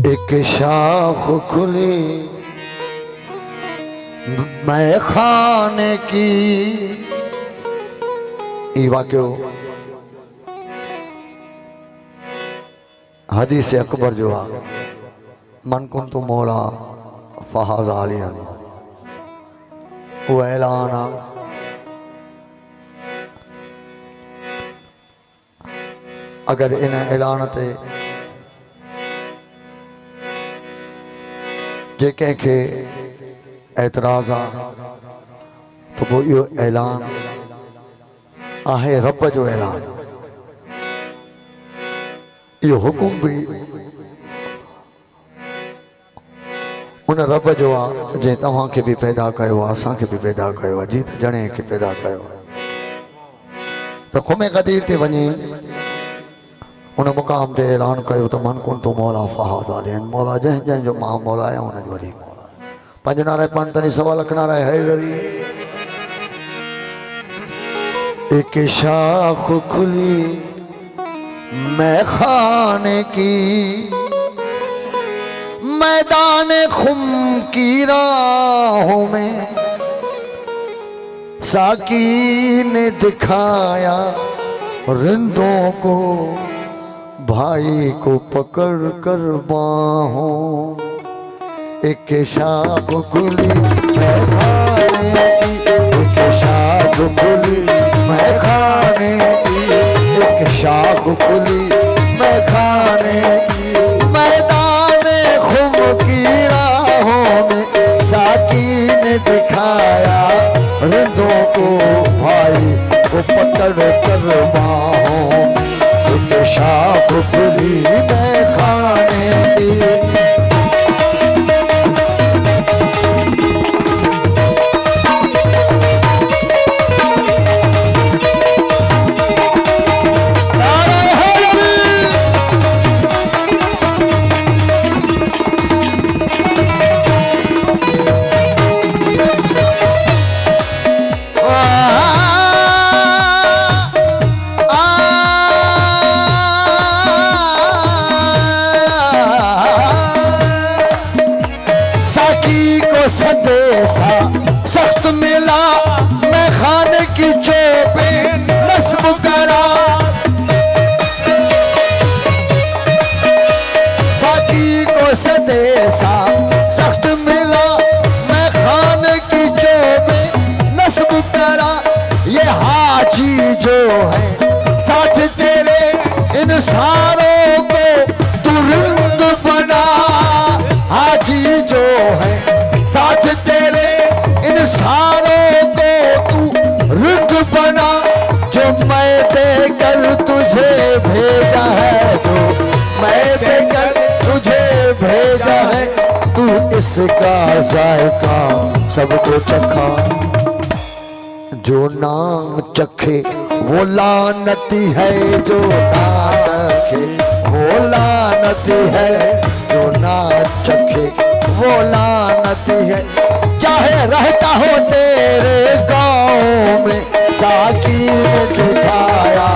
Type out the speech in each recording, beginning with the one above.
एक शाख खुली मैं खाने की। ये वाक्य हदीस अकबर जो है, मन कुन तो मौला फहाज आलिया वो ऐलान आ अगर इन ऐलान ते जे कंहिंखे एतराज़ आ तो वो यो ऐलान आहे रब जो ऐलान। यो हुकुम भी उन रब जो आ जे तव्हां के भी पैदा कयो, असां के भी पैदा कयो, जी त जणे के पैदा कयो। तो खुमे क़दीर ते वञी उन मुकाम ते ऐलान कयो तो मन कुन तो मौला फहाज़ आलियन, मौला जंहिं जंहिं जो मां मौला आहे उन जो वली मौला। पंज नारे पान तनी सवा लख नारे हैदरी। एक शाख खुली मैं खाने की, मैदान खुम की राहों में साकी ने दिखाया रिंदों को, भाई को पकड़ कर बाहों। एक शाख खुली मैं खाने की, एक शाख खुली मैं खाने की, एक शाख खुली मैं खाने की, मैदान खुम की राहों में साकी ने दिखाया रिंदों को, भाई को पकड़ कर बाहों। एक शाख खुली मैं खाने की। संदेशा सख्त मिला मैं खाने की चोपे नस्ब करा, साकी को संदेशा सख्त मिला मैं खाने की चोपे नस्ब करा। ये हाजी जो है साथ तेरे इन सारों को तुरंत बना, हाजी जो है साथ तेरे इन सारों को तू रुक बना। जो मैं देकर तुझे भेजा है, जो मैं देकर तुझे भेजा है, तू इसका जायका सबको चखा। जो नाम चखे वो लानती है, जो ना चखे वो लानती है, जो ना चखे वो लानती है। चाहे रहता हो तेरे गाँव में साकी ने दिखाया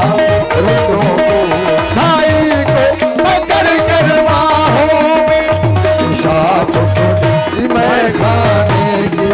रिंदों को, भाई को पकड़ कर बाहों में। शाख खुली मैं खाने की।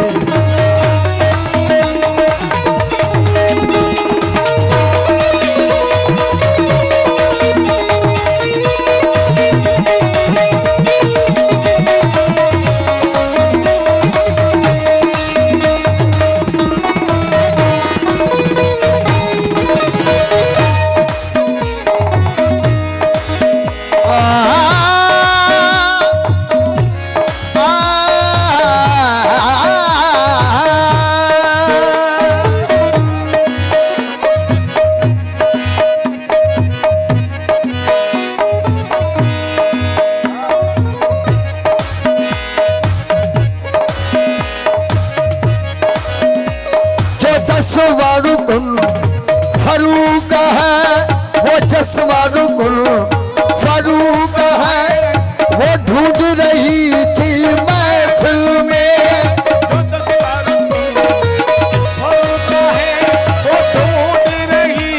फरूक है वो जसवारुकुल फरूक है, वो ढूंढ रही थी महफिल में। जो फरूक है वो ढूंढ रही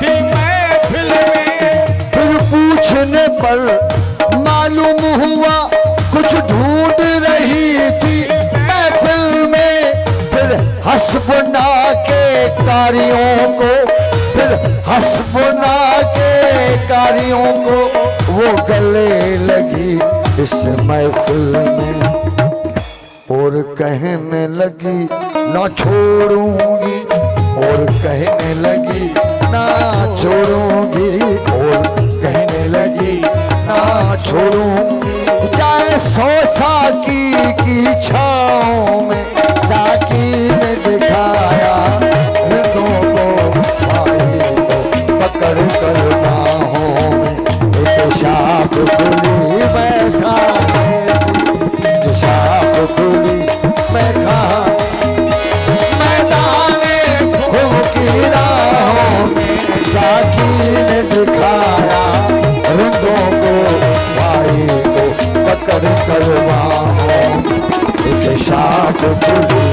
थी महफिल में। फिर पूछने पर माल मालूम हुआ कुछ ढूंढ रही थी महफिल में, फिर हस्बना के कारियों को, फिर हस्बना के कारियों को वो गले लगी इस महफिल में, और कहने लगी ना छोड़ूंगी, और कहने लगी ना छोड़ूंगी, और कहने लगी ना छोड़ूंगी। चाहे 100 साकी की छाँव में साकी ने दिखाया रिंदों को, भाई को पकड़ कर बाहों में, एक शाख खुली मैं खाने, शाख खुली मैं खाने, साकी ने दिखाया रिंदों को, भाई को पकड़ कर बाहों, एक शाख खुली